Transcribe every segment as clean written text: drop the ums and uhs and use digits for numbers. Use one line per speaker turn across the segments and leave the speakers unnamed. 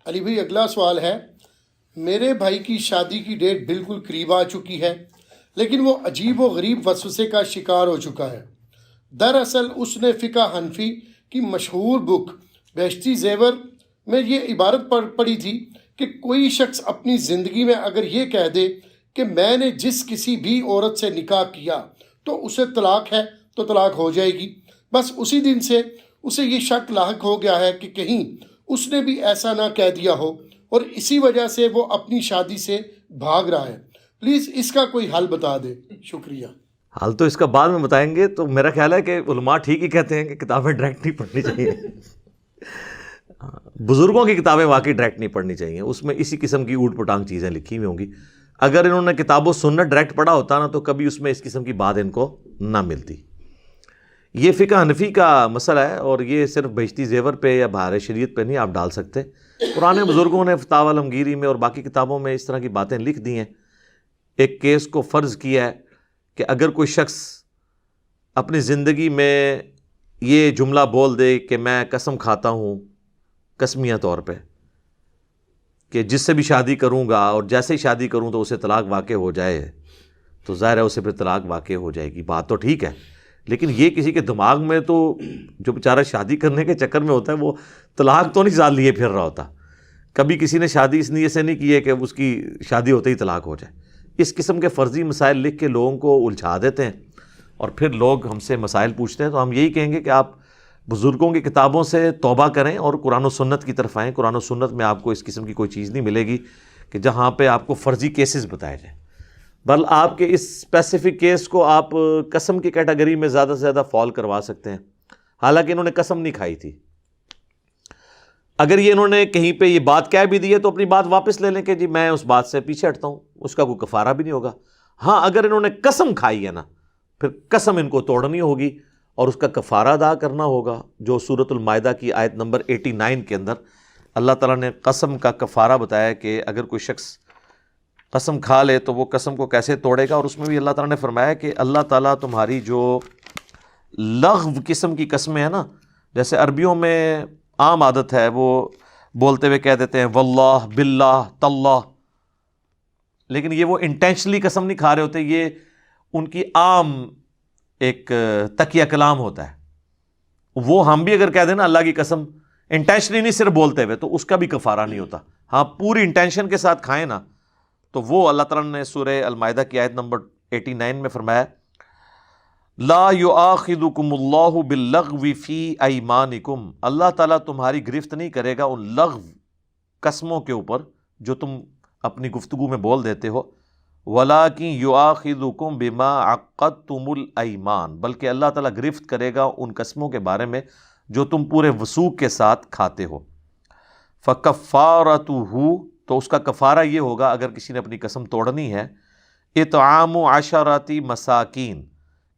علی بھائی اگلا سوال ہے، میرے بھائی کی شادی کی ڈیٹ بالکل قریب آ چکی ہے، لیکن وہ عجیب و غریب وسوسے کا شکار ہو چکا ہے۔ دراصل اس نے فقہ حنفی کی مشہور بک بہشتی زیور میں یہ عبارت پڑھی تھی کہ کوئی شخص اپنی زندگی میں اگر یہ کہہ دے کہ میں نے جس کسی بھی عورت سے نکاح کیا تو اسے طلاق ہے تو طلاق ہو جائے گی۔ بس اسی دن سے اسے یہ شک لاحق ہو گیا ہے کہ کہیں اس نے بھی ایسا نہ کہہ دیا ہو، اور اسی وجہ سے وہ اپنی شادی سے بھاگ رہا ہے۔ پلیز اس کا کوئی حل بتا دے، شکریہ۔
حل تو اس کا بعد میں بتائیں گے۔ تو میرا خیال ہے کہ علماء ٹھیک ہی کہتے ہیں کہ کتابیں ڈائریکٹ نہیں پڑھنی چاہیے۔ بزرگوں کی کتابیں واقعی ڈائریکٹ نہیں پڑھنی چاہیے، اس میں اسی قسم کی اوٹ پٹانگ چیزیں لکھی ہوئی ہوں گی۔ اگر انہوں نے کتاب و سنت ڈائریکٹ پڑھا ہوتا نا تو کبھی اس میں اس قسم کی بات ان کو نہ ملتی۔ یہ فقہ حنفی کا مسئلہ ہے، اور یہ صرف بہشتی زیور پہ یا بہار شریعت پہ نہیں آپ ڈال سکتے۔ پرانے بزرگوں نے فتاوی علمگیری میں اور باقی کتابوں میں اس طرح کی باتیں لکھ دی ہیں۔ ایک کیس کو فرض کیا ہے کہ اگر کوئی شخص اپنی زندگی میں یہ جملہ بول دے کہ میں قسم کھاتا ہوں قسمیہ طور پہ کہ جس سے بھی شادی کروں گا اور جیسے ہی شادی کروں تو اسے طلاق واقع ہو جائے، تو ظاہر ہے اسے پھر طلاق واقع ہو جائے گی۔ بات تو ٹھیک ہے، لیکن یہ کسی کے دماغ میں تو جو بیچارہ شادی کرنے کے چکر میں ہوتا ہے وہ طلاق تو نہیں سال لیے پھر رہا ہوتا۔ کبھی کسی نے شادی اس نیت سے نہیں کی ہے کہ اس کی شادی ہوتے ہی طلاق ہو جائے۔ اس قسم کے فرضی مسائل لکھ کے لوگوں کو الجھا دیتے ہیں، اور پھر لوگ ہم سے مسائل پوچھتے ہیں۔ تو ہم یہی کہیں گے کہ آپ بزرگوں کی کتابوں سے توبہ کریں اور قرآن و سنت کی طرف آئیں۔ قرآن و سنت میں آپ کو اس قسم کی کوئی چیز نہیں ملے گی کہ جہاں پہ آپ کو فرضی کیسز بتائے جائیں، بل آپ کے اس اسپیسیفک کیس کو آپ قسم کی کیٹیگری میں زیادہ سے زیادہ فال کروا سکتے ہیں، حالانکہ انہوں نے قسم نہیں کھائی تھی۔ اگر یہ انہوں نے کہیں پہ یہ بات کہہ بھی دی ہے تو اپنی بات واپس لے لیں کہ جی میں اس بات سے پیچھے ہٹتا ہوں، اس کا کوئی کفارہ بھی نہیں ہوگا۔ ہاں اگر انہوں نے قسم کھائی ہے نا، پھر قسم ان کو توڑنی ہوگی اور اس کا کفارہ ادا کرنا ہوگا، جو سورۃ المائدہ کی آیت نمبر 89 کے اندر اللہ تعالیٰ نے قسم کا کفارہ بتایا کہ اگر کوئی شخص قسم کھا لے تو وہ قسم کو کیسے توڑے گا۔ اور اس میں بھی اللہ تعالیٰ نے فرمایا کہ اللہ تعالیٰ تمہاری جو لغو قسم کی قسمیں ہیں نا، جیسے عربیوں میں عام عادت ہے وہ بولتے ہوئے کہہ دیتے ہیں واللہ باللہ تاللہ، لیکن یہ وہ انٹینشنلی قسم نہیں کھا رہے ہوتے، یہ ان کی عام ایک تکیہ کلام ہوتا ہے۔ وہ ہم بھی اگر کہہ دیں نا اللہ کی قسم انٹینشنلی نہیں صرف بولتے ہوئے تو اس کا بھی کفارہ نہیں ہوتا۔ ہاں پوری انٹینشن کے ساتھ کھائیں نا تو وہ اللہ تعالیٰ نے سورہ المائدہ کی آیت نمبر 89 میں فرمایا لا یؤاخذکم اللہ باللغو فی ایمانکم، اللہ تعالیٰ تمہاری گرفت نہیں کرے گا ان لغو قسموں کے اوپر جو تم اپنی گفتگو میں بول دیتے ہو، وَلَٰكِن يُؤَاخِذُكُم بِمَا عَقَّدتُّمُ الْأَيْمَانَ، بلکہ اللہ تعالیٰ گرفت کرے گا ان قسموں کے بارے میں جو تم پورے وثوق کے ساتھ کھاتے ہو۔ فَكَفَّارَتُهُ، تو اس کا کفارہ یہ ہوگا اگر کسی نے اپنی قسم توڑنی ہے، اطعام 10 مساکین،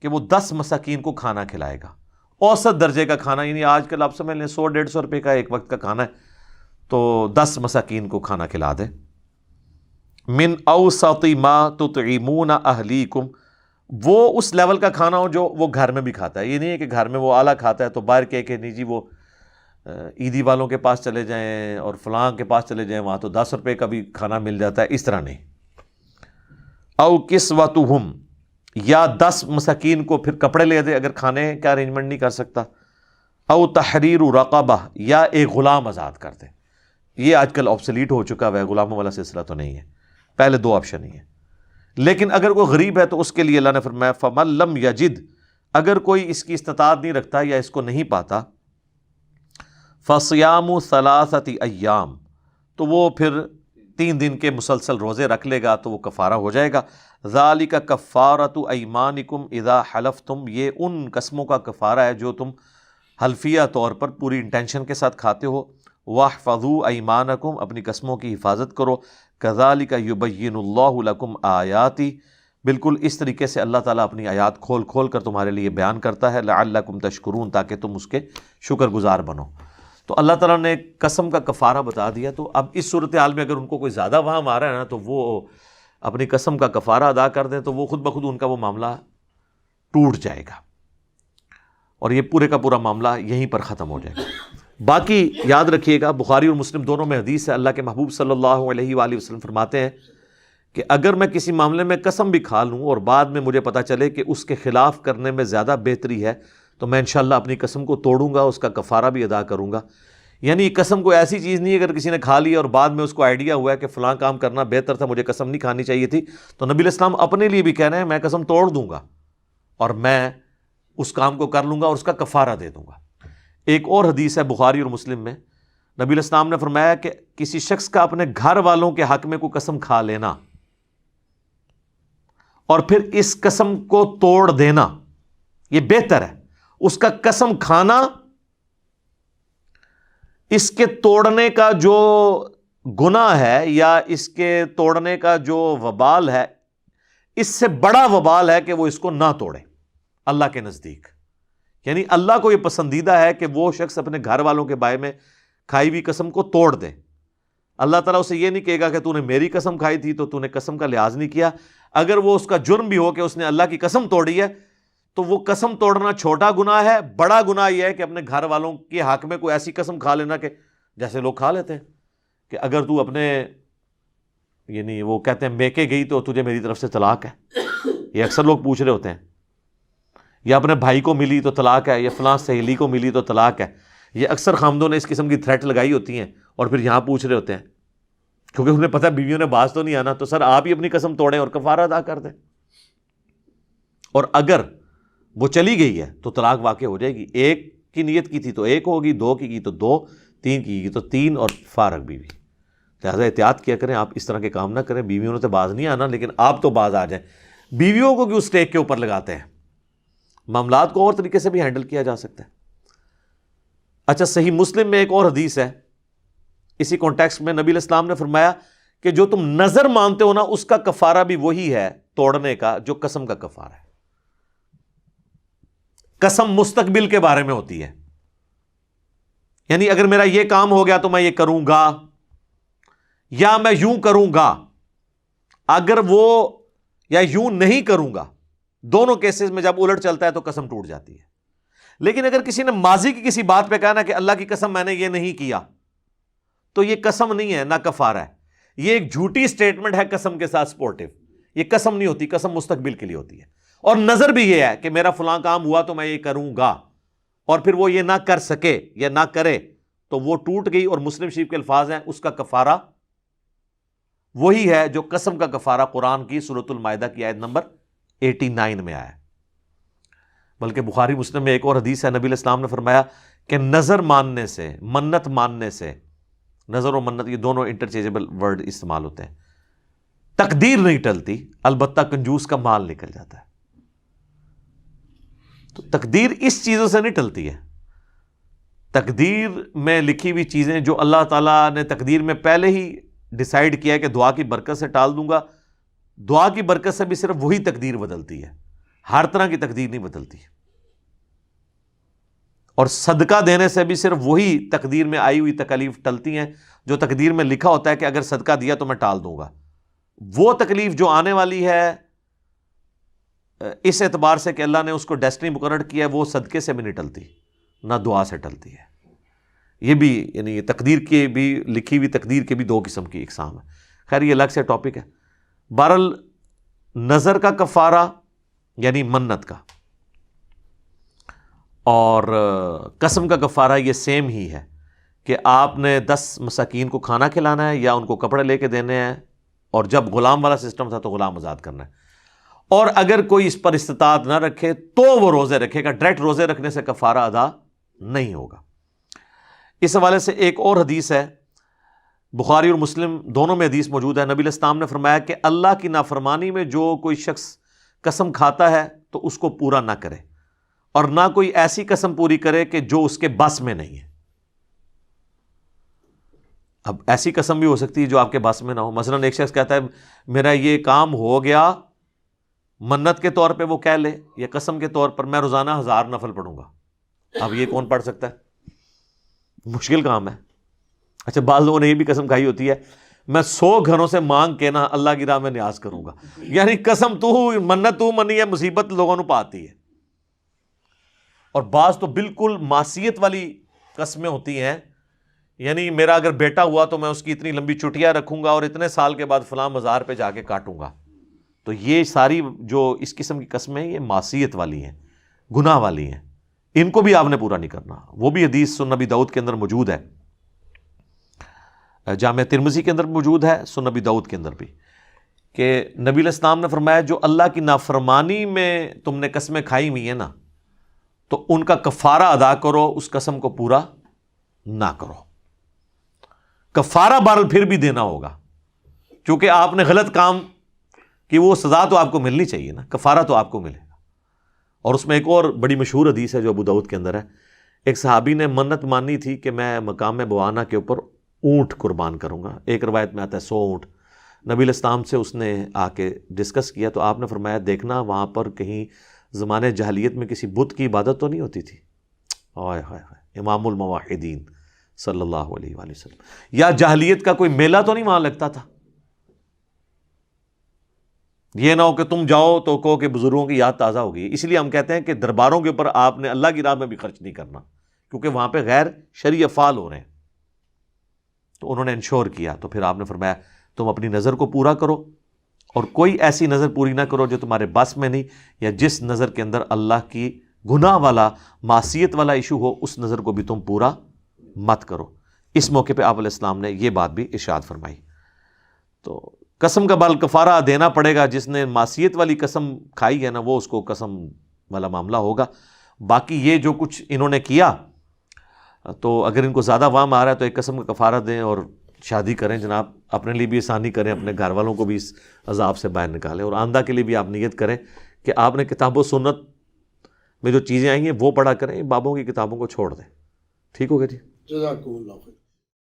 کہ وہ 10 مساکین کو کھانا کھلائے گا، اوسط درجے کا کھانا، یعنی آج کل آپ سمجھ لیں 100-150 روپے کا ایک وقت کا کھانا ہے تو 10 مساکین کو کھانا کھلا دے۔ من اوسط ما تطعمون اہلیکم، وہ اس لیول کا کھانا ہو جو وہ گھر میں بھی کھاتا ہے۔ یہ نہیں ہے کہ گھر میں وہ اعلیٰ کھاتا ہے تو باہر کہہ کہ نہیں جی وہ عیدی والوں کے پاس چلے جائیں اور فلاں کے پاس چلے جائیں وہاں تو 10 روپے کا بھی کھانا مل جاتا ہے، اس طرح نہیں۔ او کسوتہم، یا 10 مساکین کو پھر کپڑے لے دے اگر کھانے کا ارینجمنٹ نہیں کر سکتا۔ او تحریر رقبہ، یا ایک غلام آزاد کر دے۔ یہ آج کل آبسلیٹ ہو چکا ہے، غلاموں والا سلسلہ تو نہیں ہے، پہلے 2 آپشن ہی ہیں۔ لیکن اگر کوئی غریب ہے تو اس کے لیے اللہ نے فرمایا فَمَن لَمْ يَجِدْ، اگر کوئی اس کی استطاعت نہیں رکھتا یا اس کو نہیں پاتا، فَصِيَامُ 3 ایام، تو وہ پھر 3 دن کے مسلسل روزے رکھ لے گا تو وہ کفارہ ہو جائے گا۔ ذَلِكَ كَفَّارَةُ أَيْمَانِكُمْ إِذَا حَلَفْتُمْ، یہ ان قسموں کا کفارہ ہے جو تم حلفیہ طور پر پوری انٹینشن کے ساتھ کھاتے ہو۔ وَاحْفَظُوا أَيْمَانَكُمْ، اپنی قسموں کی حفاظت کرو۔ كَذَلِكَ يُبَيِّنُ اللَّهُ لَكُمْ آيَاتِهِ، بالکل اس طریقے سے اللہ تعالیٰ اپنی آیات کھول کھول کر تمہارے لیے بیان کرتا ہے۔ لَعَلَّكُمْ تَشْكُرُونَ، تاکہ تم اس کے شکر گزار بنو۔ تو اللہ تعالیٰ نے قسم کا کفارہ بتا دیا۔ تو اب اس صورتحال میں اگر ان کو کوئی زیادہ وہم آ رہا ہے نا تو وہ اپنی قسم کا کفارہ ادا کر دیں تو وہ خود بخود ان کا وہ معاملہ ٹوٹ جائے گا اور یہ پورے کا پورا معاملہ یہیں پر ختم ہو جائے گا۔ باقی یاد رکھیے گا، بخاری اور مسلم دونوں میں حدیث ہے، اللہ کے محبوب صلی اللہ علیہ وآلہ وسلم فرماتے ہیں کہ اگر میں کسی معاملے میں قسم بھی کھا لوں اور بعد میں مجھے پتہ چلے کہ اس کے خلاف کرنے میں زیادہ بہتری ہے تو میں انشاءاللہ اپنی قسم کو توڑوں گا، اس کا کفارہ بھی ادا کروں گا۔ یعنی قسم کو ایسی چیز نہیں ہے اگر کسی نے کھا لی اور بعد میں اس کو آئیڈیا ہوا ہے کہ فلاں کام کرنا بہتر تھا، مجھے قسم نہیں کھانی چاہیے تھی، تو نبی علیہ السلام اپنے لیے بھی کہہ رہے ہیں میں قسم توڑ دوں گا اور میں اس کام کو کر لوں گا اور اس کا کفارہ دے دوں گا۔ ایک اور حدیث ہے بخاری اور مسلم میں، نبی علیہ السلام نے فرمایا کہ کسی شخص کا اپنے گھر والوں کے حق میں کوئی قسم کھا لینا اور پھر اس قسم کو توڑ دینا یہ بہتر ہے۔ اس کا قسم کھانا، اس کے توڑنے کا جو گناہ ہے یا اس کے توڑنے کا جو وبال ہے، اس سے بڑا وبال ہے کہ وہ اس کو نہ توڑے اللہ کے نزدیک۔ یعنی اللہ کو یہ پسندیدہ ہے کہ وہ شخص اپنے گھر والوں کے بارے میں کھائی ہوئی قسم کو توڑ دے۔ اللہ تعالیٰ اسے یہ نہیں کہے گا کہ تو نے میری قسم کھائی تھی تو تو نے قسم کا لحاظ نہیں کیا۔ اگر وہ اس کا جرم بھی ہو کہ اس نے اللہ کی قسم توڑی ہے تو وہ قسم توڑنا چھوٹا گناہ ہے، بڑا گناہ یہ ہے کہ اپنے گھر والوں کے حق میں کوئی ایسی قسم کھا لینا کہ جیسے لوگ کھا لیتے ہیں کہ اگر تو اپنے یعنی وہ کہتے ہیں میکے گئی تو تجھے میری طرف سے طلاق ہے، یہ اکثر لوگ پوچھ رہے ہوتے ہیں، یا اپنے بھائی کو ملی تو طلاق ہے، یا فلاں سہیلی کو ملی تو طلاق ہے۔ یہ اکثر خامدوں نے اس قسم کی تھریٹ لگائی ہوتی ہیں اور پھر یہاں پوچھ رہے ہوتے ہیں کیونکہ انہیں پتہ بیویوں نے باز تو نہیں آنا، تو سر آپ ہی اپنی قسم توڑیں اور کفارہ ادا کر دیں، اور اگر وہ چلی گئی ہے تو طلاق واقع ہو جائے گی۔ ایک کی نیت کی تھی تو ایک ہوگی، دو کی کی تو دو، تین کی کی تو تین، اور فارغ بیوی۔ لہٰذا احتیاط کیا کریں، آپ اس طرح کے کام نہ کریں۔ بیویوں نے تو باز نہیں آنا لیکن آپ تو باز آ جائیں۔ بیویوں کو کیوں اسٹیک کے اوپر لگاتے ہیں؟ معاملات کو اور طریقے سے بھی ہینڈل کیا جا سکتا ہے۔ اچھا، صحیح مسلم میں ایک اور حدیث ہے اسی کانٹیکسٹ میں، نبی علیہ السلام نے فرمایا کہ جو تم نظر مانتے ہو نا اس کا کفارہ بھی وہی ہے توڑنے کا جو قسم کا کفارہ ہے۔ قسم مستقبل کے بارے میں ہوتی ہے، یعنی اگر میرا یہ کام ہو گیا تو میں یہ کروں گا یا میں یوں کروں گا، اگر وہ یا یوں نہیں کروں گا، دونوں کیسز میں جب الٹ چلتا ہے تو قسم ٹوٹ جاتی ہے۔ لیکن اگر کسی نے ماضی کی کسی بات پہ کہا نا کہ اللہ کی قسم میں نے یہ نہیں کیا، تو یہ قسم نہیں ہے، نہ کفارہ ہے، یہ ایک جھوٹی سٹیٹمنٹ ہے قسم کے ساتھ سپورٹیو۔ یہ قسم نہیں ہوتی، قسم مستقبل کے لیے ہوتی ہے۔ اور نظر بھی یہ ہے کہ میرا فلاں کام ہوا تو میں یہ کروں گا، اور پھر وہ یہ نہ کر سکے یا نہ کرے تو وہ ٹوٹ گئی، اور مسلم شریف کے الفاظ ہیں اس کا کفارہ وہی ہے جو قسم کا کفارہ قرآن کی سورۃ المائدہ کی آیت نمبر 89 میں آیا ہے۔ بلکہ بخاری مسلم میں ایک اور حدیث ہے، نبی علیہ السلام نے فرمایا کہ نظر ماننے سے، منت ماننے سے، نظر و منت یہ دونوں انٹرچینجبل ورڈ استعمال ہوتے ہیں، تقدیر نہیں ٹلتی، البتہ کنجوس کا مال نکل جاتا ہے۔ تو تقدیر اس چیزوں سے نہیں ٹلتی ہے۔ تقدیر میں لکھی ہوئی چیزیں جو اللہ تعالیٰ نے تقدیر میں پہلے ہی ڈیسائیڈ کیا ہے کہ دعا کی برکت سے ٹال دوں گا، دعا کی برکت سے بھی صرف وہی تقدیر بدلتی ہے، ہر طرح کی تقدیر نہیں بدلتی۔ اور صدقہ دینے سے بھی صرف وہی تقدیر میں آئی ہوئی تکلیف ٹلتی ہیں جو تقدیر میں لکھا ہوتا ہے کہ اگر صدقہ دیا تو میں ٹال دوں گا۔ وہ تکلیف جو آنے والی ہے اس اعتبار سے کہ اللہ نے اس کو ڈیسٹنی مقرر کیا ہے، وہ صدقے سے بھی نہیں ٹلتی، نہ دعا سے ٹلتی ہے۔ یہ بھی یعنی تقدیر کی بھی لکھی ہوئی تقدیر کے بھی دو قسم کی اقسام ہے۔ خیر یہ الگ سے ٹاپک ہے۔ بہرحال نظر کا کفارہ یعنی منت کا اور قسم کا کفارہ یہ سیم ہی ہے کہ آپ نے 10 مساکین کو کھانا کھلانا ہے یا ان کو کپڑے لے کے دینے ہیں، اور جب غلام والا سسٹم تھا تو غلام آزاد کرنا ہے، اور اگر کوئی اس پر استطاعت نہ رکھے تو وہ روزے رکھے گا۔ ڈائریکٹ روزے رکھنے سے کفارہ ادا نہیں ہوگا۔ اس حوالے سے ایک اور حدیث ہے، بخاری اور مسلم دونوں میں حدیث موجود ہے، نبی علیہ السلام نے فرمایا کہ اللہ کی نافرمانی میں جو کوئی شخص قسم کھاتا ہے تو اس کو پورا نہ کرے، اور نہ کوئی ایسی قسم پوری کرے کہ جو اس کے بس میں نہیں ہے۔ اب ایسی قسم بھی ہو سکتی ہے جو آپ کے بس میں نہ ہو۔ مثلا ایک شخص کہتا ہے میرا یہ کام ہو گیا، منت کے طور پہ وہ کہہ لے یا قسم کے طور پر میں روزانہ 1000 نفل پڑھوں گا۔ اب یہ کون پڑھ سکتا ہے؟ مشکل کام ہے۔ اچھا، بعض لوگوں نے یہ بھی قسم کھائی ہوتی ہے میں 100 گھروں سے مانگ کے نا اللہ کی راہ میں نیاز کروں گا، یعنی قسم تو منت تو منی ہے، مصیبت لوگوں نے پاتی ہے۔ اور بعض تو بالکل معصیت والی قسمیں ہوتی ہیں، یعنی میرا اگر بیٹا ہوا تو میں اس کی اتنی لمبی چٹیاں رکھوں گا اور اتنے سال کے بعد فلاں مزار پہ جا کے کاٹوں گا. تو یہ ساری جو اس قسم کی قسمیں ہیں یہ معصیت والی ہیں، گناہ والی ہیں، ان کو بھی آپ نے پورا نہیں کرنا. وہ بھی حدیث سنن نبی داؤد کے اندر موجود ہے، جامع ترمذی کے اندر موجود ہے، سنن نبی داؤد کے اندر بھی، کہ نبی علیہ السلام نے فرمایا جو اللہ کی نافرمانی میں تم نے قسمیں کھائی ہوئی ہیں نا، تو ان کا کفارہ ادا کرو، اس قسم کو پورا نہ کرو. کفارہ بہرحال پھر بھی دینا ہوگا، کیونکہ آپ نے غلط کام کی، وہ سزا تو آپ کو ملنی چاہیے نا، کفارہ تو آپ کو ملے گا. اور اس میں ایک اور بڑی مشہور حدیث ہے جو ابو داؤد کے اندر ہے. ایک صحابی نے منت مانی تھی کہ میں مقام بوانا کے اوپر اونٹ قربان کروں گا. ایک روایت میں آتا ہے 100 اونٹ. نبی علیہ السلام سے اس نے آ کے ڈسکس کیا تو آپ نے فرمایا دیکھنا وہاں پر کہیں زمانے جاہلیت میں کسی بت کی عبادت تو نہیں ہوتی تھی. ہائے ہائے ہائے، امام الموحدین صلی اللہ علیہ وآلہ وسلم. یا جاہلیت کا کوئی میلہ تو نہیں وہاں لگتا تھا؟ یہ نہ ہو کہ تم جاؤ تو کہو کہ بزرگوں کی یاد تازہ ہوگی. اس لیے ہم کہتے ہیں کہ درباروں کے اوپر آپ نے اللہ کی راہ میں بھی خرچ نہیں کرنا، کیونکہ وہاں پہ غیر شرعی افعال ہو رہے ہیں. تو انہوں نے انشور کیا، تو پھر آپ نے فرمایا تم اپنی نظر کو پورا کرو، اور کوئی ایسی نظر پوری نہ کرو جو تمہارے بس میں نہیں، یا جس نظر کے اندر اللہ کی گناہ والا معصیت والا ایشو ہو اس نظر کو بھی تم پورا مت کرو. اس موقع پہ آپ علیہ السلام نے یہ بات بھی ارشاد فرمائی. تو قسم کا بال کفارہ دینا پڑے گا. جس نے معصیت والی قسم کھائی ہے نا وہ اس کو قسم والا معاملہ ہوگا. باقی یہ جو کچھ انہوں نے کیا تو اگر ان کو زیادہ وام آ رہا ہے تو ایک قسم کا کفارہ دیں اور شادی کریں جناب، اپنے لیے بھی آسانی کریں، اپنے گھر والوں کو بھی اس عذاب سے باہر نکالیں، اور آندہ کے لیے بھی آپ نیت کریں کہ آپ نے کتاب و سنت میں جو چیزیں آئی ہیں وہ پڑھا کریں، بابوں کی کتابوں کو چھوڑ دیں. ٹھیک ہوگا جی؟
جزاکم اللہ خیر.